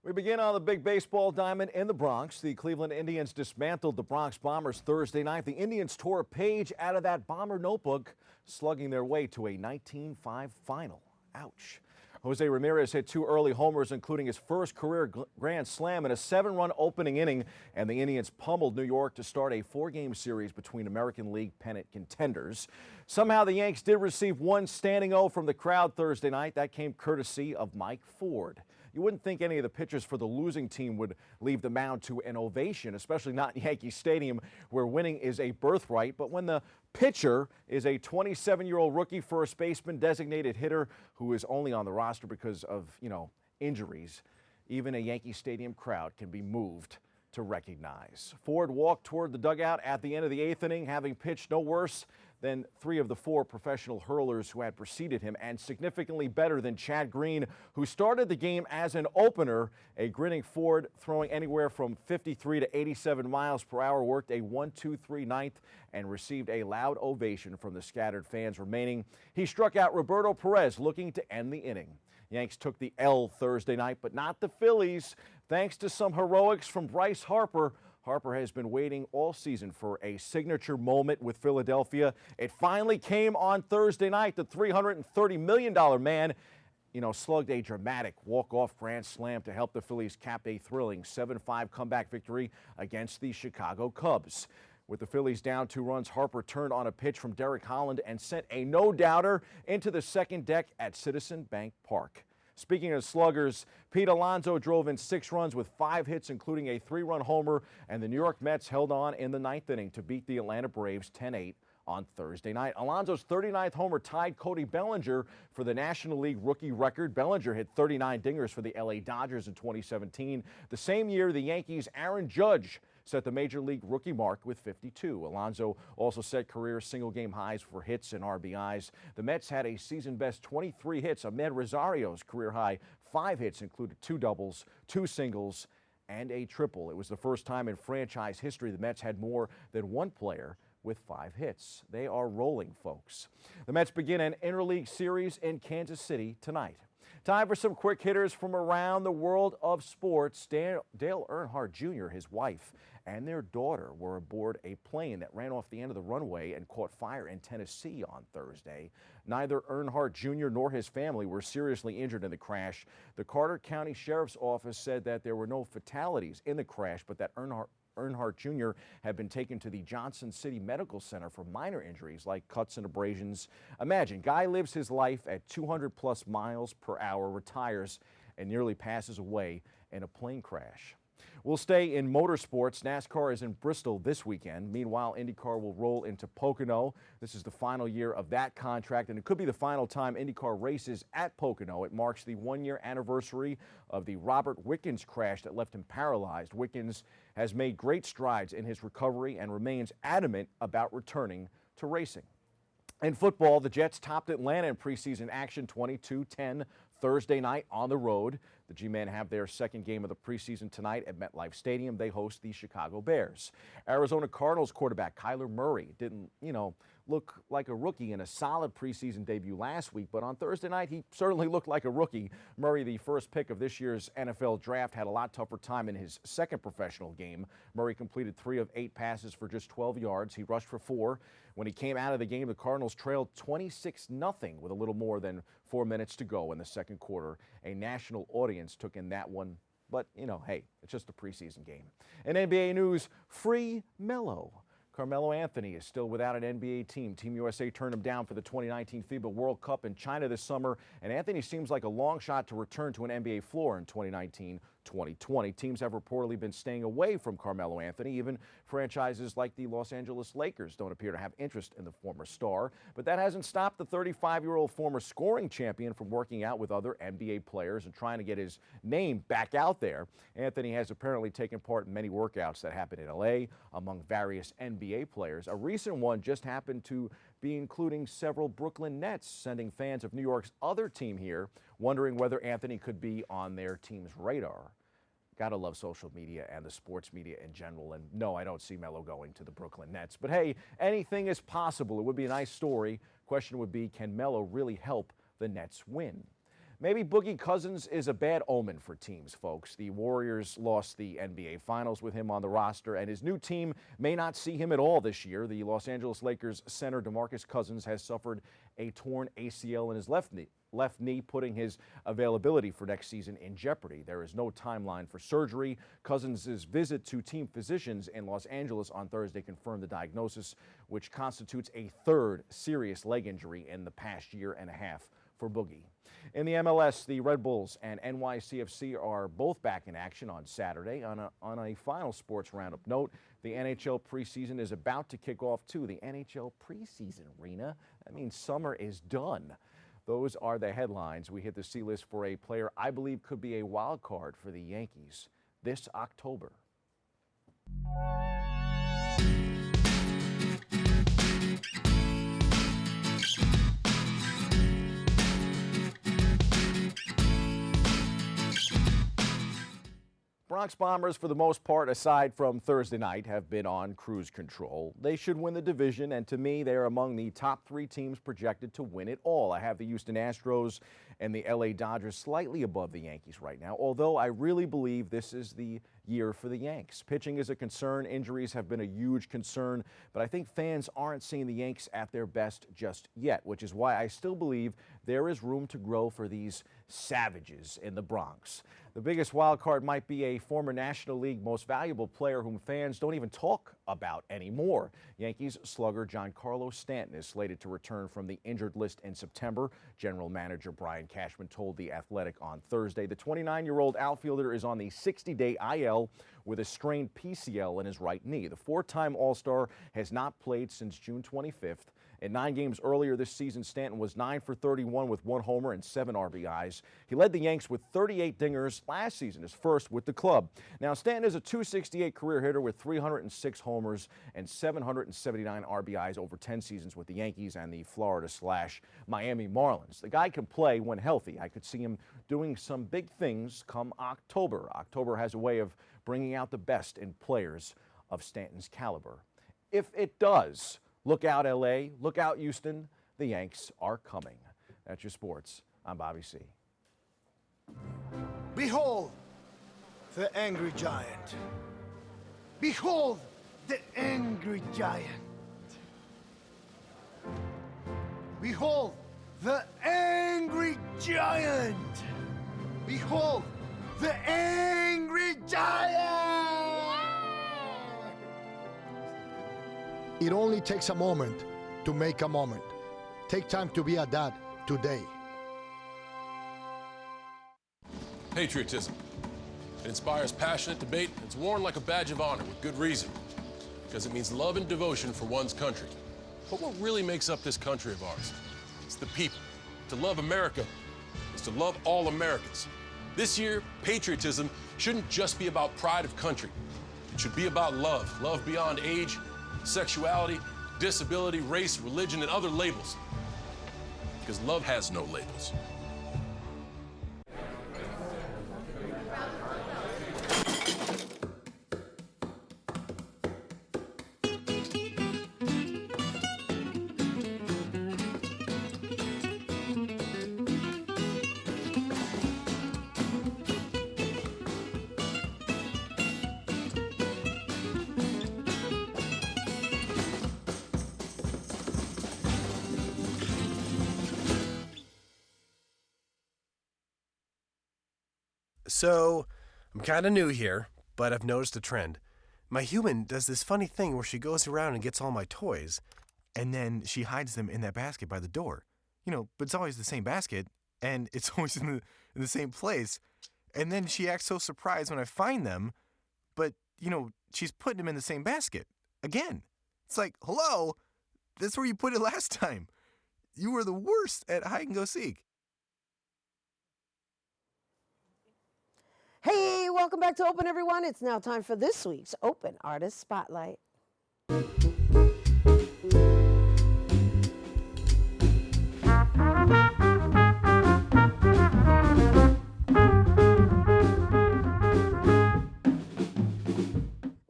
We begin on the big baseball diamond in the Bronx. The Cleveland Indians dismantled the Bronx Bombers Thursday night. The Indians tore a page out of that Bomber notebook, slugging their way to a 19-5 final. Ouch. Jose Ramirez hit 2 early homers, including his first career grand slam in a 7-run opening inning, and the Indians pummeled New York to start a 4-game series between American League pennant contenders. Somehow the Yanks did receive one standing O from the crowd Thursday night. That came courtesy of Mike Ford. You wouldn't think any of the pitchers for the losing team would leave the mound to an ovation, especially not in Yankee Stadium where winning is a birthright. But when the pitcher is a 27-year-old rookie first baseman, designated hitter who is only on the roster because of, injuries, even a Yankee Stadium crowd can be moved to recognize. Ford walked toward the dugout at the end of the 8th inning, having pitched no worse than 3 of the 4 professional hurlers who had preceded him, and significantly better than Chad Green, who started the game as an opener. A grinning Ford, throwing anywhere from 53 to 87 miles per hour, worked a 1-2-3 ninth and received a loud ovation from the scattered fans remaining. He struck out Roberto Perez, looking to end the inning. Yanks took the L Thursday night, but not the Phillies. Thanks to some heroics from Bryce Harper. Harper has been waiting all season for a signature moment with Philadelphia. It finally came on Thursday night. The $330 million man, slugged a dramatic walk-off grand slam to help the Phillies cap a thrilling 7-5 comeback victory against the Chicago Cubs. With the Phillies down 2 runs, Harper turned on a pitch from Derek Holland and sent a no-doubter into the second deck at Citizen Bank Park. Speaking of sluggers, Pete Alonso drove in 6 runs with 5 hits, including a 3-run homer, and the New York Mets held on in the 9th inning to beat the Atlanta Braves 10-8 on Thursday night. Alonso's 39th homer tied Cody Bellinger for the National League rookie record. Bellinger hit 39 dingers for the LA Dodgers in 2017. The same year, the Yankees' Aaron Judge set the Major League rookie mark with 52. Alonso also set career single-game highs for hits and RBIs. The Mets had a season-best 23 hits. Ahmed Rosario's career-high 5 hits included 2 doubles, 2 singles, and a triple. It was the first time in franchise history the Mets had more than 1 player with 5 hits. They are rolling, folks. The Mets begin an interleague series in Kansas City tonight. Time for some quick hitters from around the world of sports. Dale Earnhardt Jr., his wife, and their daughter were aboard a plane that ran off the end of the runway and caught fire in Tennessee on Thursday. Neither Earnhardt Jr. nor his family were seriously injured in the crash. The Carter County Sheriff's Office said that there were no fatalities in the crash, but that Earnhardt Jr. had been taken to the Johnson City Medical Center for minor injuries like cuts and abrasions. Imagine, guy lives his life at 200 plus miles per hour, retires, and nearly passes away in a plane crash. We'll stay in motorsports. NASCAR is in Bristol this weekend. Meanwhile, IndyCar will roll into Pocono. This is the final year of that contract, and it could be the final time IndyCar races at Pocono. It marks the one-year anniversary of the Robert Wickens crash that left him paralyzed. Wickens has made great strides in his recovery and remains adamant about returning to racing. In football, the Jets topped Atlanta in preseason action 22-10 Thursday night on the road. The G-Men have their second game of the preseason tonight at MetLife Stadium. They host the Chicago Bears. Arizona Cardinals quarterback Kyler Murray didn't, look like a rookie in a solid preseason debut last week, but on Thursday night he certainly looked like a rookie. Murray, the first pick of this year's NFL draft, had a lot tougher time in his second professional game. Murray completed 3 of 8 passes for just 12 yards. He rushed for 4. When he came out of the game, the Cardinals trailed 26-0 with a little more than 4 minutes to go in the second quarter. A national audience took in that one, but, hey, it's just a preseason game. In NBA news, free Melo. Carmelo Anthony is still without an NBA team. Team USA turned him down for the 2019 FIBA World Cup in China this summer, and Anthony seems like a long shot to return to an NBA floor in 2019-2020. Teams have reportedly been staying away from Carmelo Anthony. Even franchises like the Los Angeles Lakers don't appear to have interest in the former star. But that hasn't stopped the 35-year-old former scoring champion from working out with other NBA players and trying to get his name back out there. Anthony has apparently taken part in many workouts that happen in LA among various NBA players. A recent one just happened to be including several Brooklyn Nets, sending fans of New York's other team here wondering whether Anthony could be on their team's radar. Gotta love social media and the sports media in general. And no, I don't see Melo going to the Brooklyn Nets. But hey, anything is possible. It would be a nice story. Question would be, can Melo really help the Nets win? Maybe Boogie Cousins is a bad omen for teams, folks. The Warriors lost the NBA Finals with him on the roster, and his new team may not see him at all this year. The Los Angeles Lakers center DeMarcus Cousins has suffered a torn ACL in his left knee, putting his availability for next season in jeopardy. There is no timeline for surgery. Cousins' visit to team physicians in Los Angeles on Thursday confirmed the diagnosis, which constitutes a 3rd serious leg injury in the past year and a half for Boogie. In the MLS, the Red Bulls and NYCFC are both back in action on Saturday. On a final sports roundup note, the NHL preseason is about to kick off too. The NHL preseason, Rhina. That means summer is done. Those are the headlines. We hit the C-list for a player I believe could be a wild card for the Yankees this October. Bronx Bombers, for the most part, aside from Thursday night, have been on cruise control. They should win the division, and to me, they are among the top 3 teams projected to win it all. I have the Houston Astros and the LA Dodgers slightly above the Yankees right now, although I really believe this is the year for the Yanks. Pitching is a concern. Injuries have been a huge concern, but I think fans aren't seeing the Yanks at their best just yet, which is why I still believe there is room to grow for these savages in the Bronx. The biggest wild card might be a former National League Most Valuable player whom fans don't even talk about anymore. Yankees slugger Giancarlo Stanton is slated to return from the injured list in September. General manager Brian Cashman told The Athletic on Thursday. The 29-year-old outfielder is on the 60-day IL with a strained PCL in his right knee. The 4-time All-Star has not played since June 25th. In 9 games earlier this season, Stanton was 9 for 31 with 1 homer and 7 RBIs. He led the Yanks with 38 dingers last season, his first with the club. Now, Stanton is a .268 career hitter with 306 homers and 779 RBIs over 10 seasons with the Yankees and the Florida/Miami Marlins. The guy can play when healthy. I could see him doing some big things come October. October has a way of bringing out the best in players of Stanton's caliber. If it does, look out, LA. Look out, Houston. The Yanks are coming. That's your sports. I'm Bobby C. Behold the angry giant. Behold the angry giant. Behold the angry giant. Behold the angry giant. It only takes a moment to make a moment. Take time to be a dad today. Patriotism. It inspires passionate debate. It's worn like a badge of honor with good reason, because it means love and devotion for one's country. But what really makes up this country of ours? It's the people. To love America is to love all Americans. This year, patriotism shouldn't just be about pride of country. It should be about love. Love beyond age, sexuality, disability, race, religion, and other labels. Because love has no labels. So, I'm kind of new here, but I've noticed a trend. My human does this funny thing where she goes around and gets all my toys, and then she hides them in that basket by the door. You know, but it's always the same basket, and it's always in the same place. And then she acts so surprised when I find them, but, you know, she's putting them in the same basket. Again. It's like, hello, that's where you put it last time. You were the worst at hide and go seek. Hey, welcome back to Open, everyone. It's now time for this week's Open Artist Spotlight.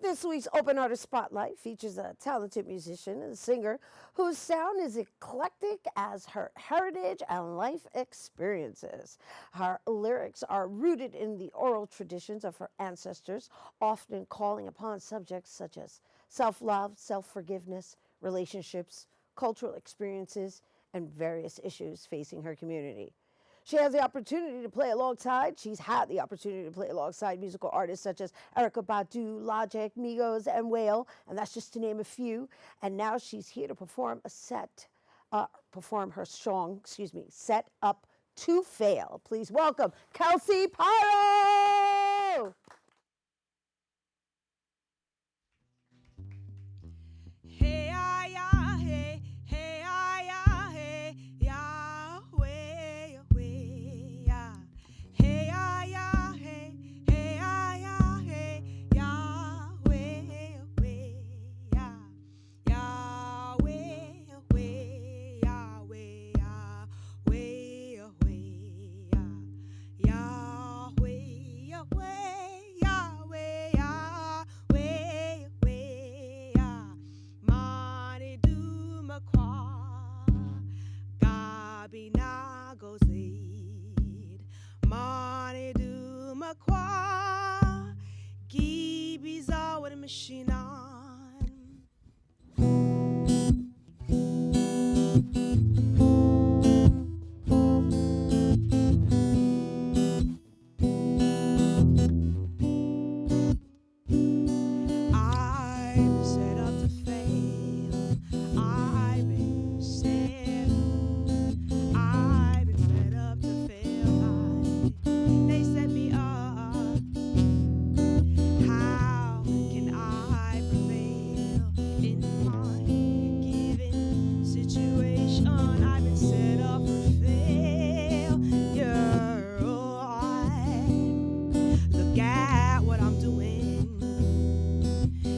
This week's Open Artist Spotlight features a talented musician and singer whose sound is eclectic as her heritage and life experiences. Her lyrics are rooted in the oral traditions of her ancestors, often calling upon subjects such as self-love, self-forgiveness, relationships, cultural experiences, and various issues facing her community. She has the opportunity to play alongside, she's had the opportunity to play alongside musical artists such as Erykah Badu, Logic, Migos, and Whale, and that's just to name a few. And now she's here to perform her song, Set Up to Fail. Please welcome Kelsey Pyro! Hey, ah, yeah, hey, hey, ah, yeah, hey, yeah, way, yeah. Hey, ah, yeah, hey, hey, ah, yeah, hey, yeah, way, yeah. Yeah, way, yeah, way, yeah, way, yeah. Yeah, way, yeah, way, yeah. Money do my qua, Gabi na goes lead. Money do my qua, Gibi's all with a machine on. I've set up to fail. I've been set up to fail. They set me up. How can I prevail in my given situation? I've been set up for failure. Look at what I'm doing.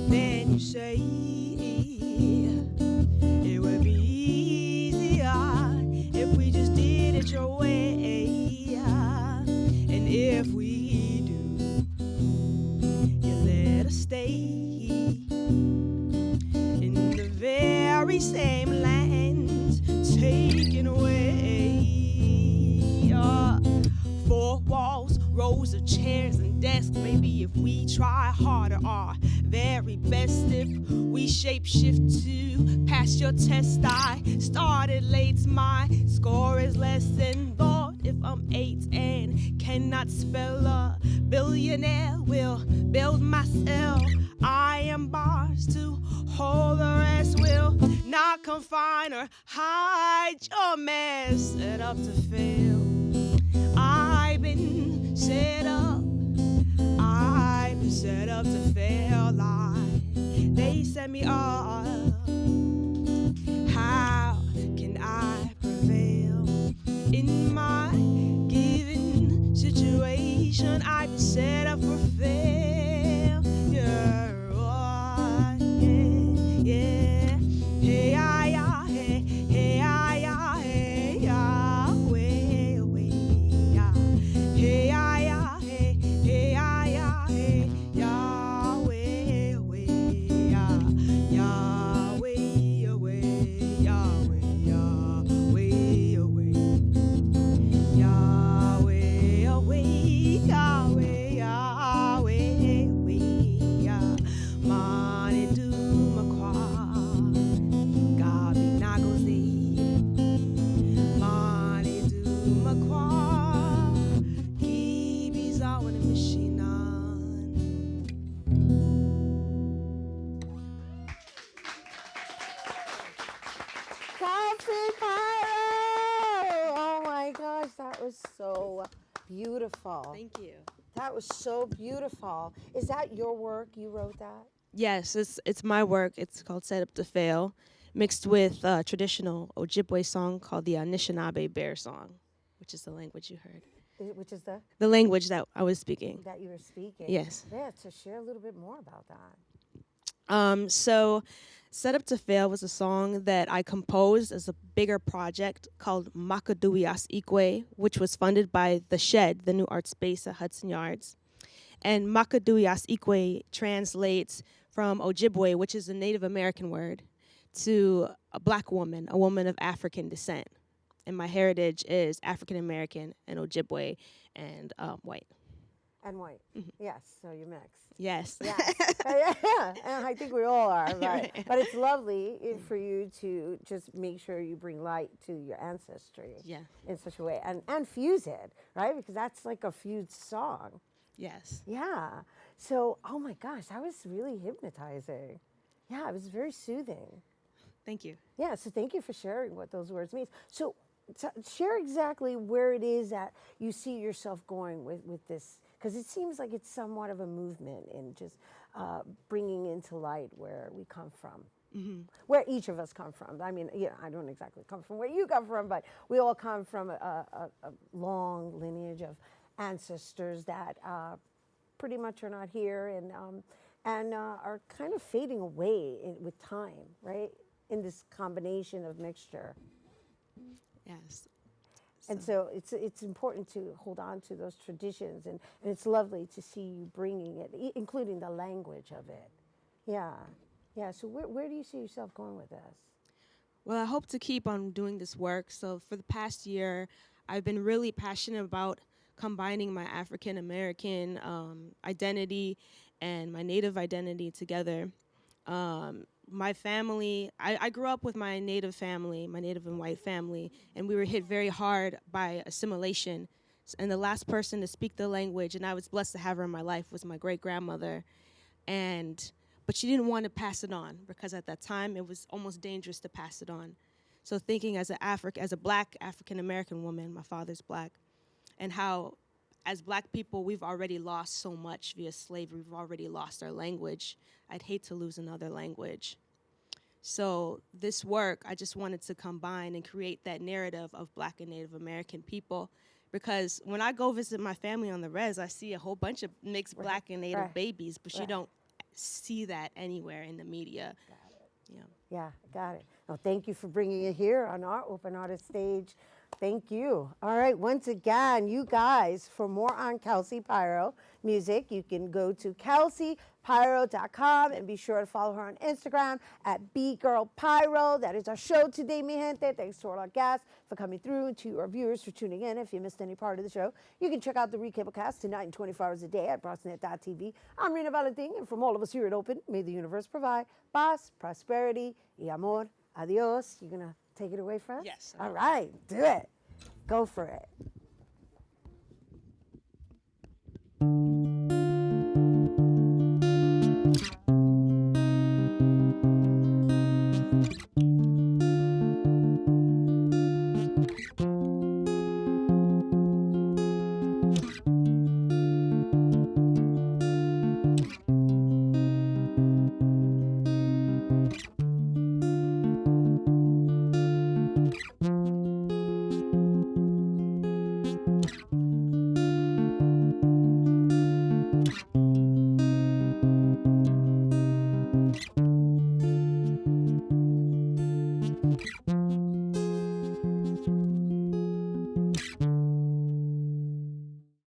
Then you say it would be easier if we just did it your way. And if we do, you let us stay in the very same lands taken away. Four walls, rows of maybe if we try harder, our very best. If we shapeshift to pass your test, I started late, my score is less than thought. If I'm 8 and cannot spell, a billionaire will build myself. I am bars to hold the rest, will not confine or hide your mess. Set up to fail, I've been set up, I've been set up to fail. They set me up, how can I prevail in my given situation? I've been set up for failure. Oh, yeah, yeah. Hey, ah, yeah, hey, hey, ah, yeah, hey, yeah, way, way, yeah. Hey, ah, yeah, hey, hey, ah, yeah, hey, yeah, way, way, yeah. Yahweh, Yahweh, Yahweh, Yahweh, Yahweh. Yahweh, Yahweh, Yahweh, Yahweh, Yah. Mane du makwa, gabi nagozi. Mane du makwa, gibi zawane mishinan. Kelsey Pyro! Oh my gosh, that was so beautiful. Thank you. That was so beautiful. Is that your work? You wrote that? Yes, it's my work. It's called Set Up to Fail, mixed with a traditional Ojibwe song called the Anishinaabe Bear Song, which is the language you heard. Which is the? The language that I was speaking. That you were speaking. Yes. Yeah, to share a little bit more about that. So Set Up to Fail was a song that I composed as a bigger project called Makaduias Ikwe, which was funded by The Shed, the new art space at Hudson Yards. And Makaduias Ikwe translates from Ojibwe, which is a Native American word, to a black woman, a woman of African descent. And my heritage is African American and Ojibwe and white. And white. Yes, so you're mixed. Yes. Yes. Yeah, and I think we all are. But it's lovely for you to just make sure you bring light to your ancestry. Yeah. In such a way. And fuse it, right? Because that's like a fused song. Yes. Yeah. So, oh my gosh, that was really hypnotizing. Yeah, it was very soothing. Thank you. Yeah, so thank you for sharing what those words mean. So share exactly where it is that you see yourself going with this, because it seems like it's somewhat of a movement in just bringing into light where we come from. Mm-hmm. Where each of us come from. I mean, I don't exactly come from where you come from, but we all come from a long lineage of ancestors that pretty much are not here and are kind of fading away with time, right? In this combination of mixture. Yes. And so it's important to hold on to those traditions, and it's lovely to see you bringing it, including the language of it. Yeah. Yeah, so where do you see yourself going with this? Well, I hope to keep on doing this work. So for the past year, I've been really passionate about combining my African American identity and my Native identity together. My family, I grew up with my Native family, my Native and white family, and we were hit very hard by assimilation. And the last person to speak the language, and I was blessed to have her in my life, was my great-grandmother. But she didn't want to pass it on, because at that time it was almost dangerous to pass it on. So thinking as a black African-American woman, my father's black, and how as black people we've already lost so much via slavery, we've already lost our language. I'd hate to lose another language. So this work, I just wanted to combine and create that narrative of black and Native American people, because when I go visit my family on the res, I see a whole bunch of mixed black and Native babies, but you don't see that anywhere in the media. Yeah, got it. Well, thank you for bringing it here on our Open Artist Stage Thank you. All right, once again, you guys, for more on Kelsey Pyro music, you can go to kelseypyro.com and be sure to follow her on Instagram at bgirlpyro. That is our show today, mi gente. Thanks to all our guests for coming through and to our viewers for tuning in. If you missed any part of the show, you can check out the recablecast tonight and 24 hours a day at BronxNet.tv. I'm Rhina Valentin, and from all of us here at Open, may the universe provide paz, prosperity, y amor. Adios. You're going to take it away from us? Yes. All right, do it. Go for it.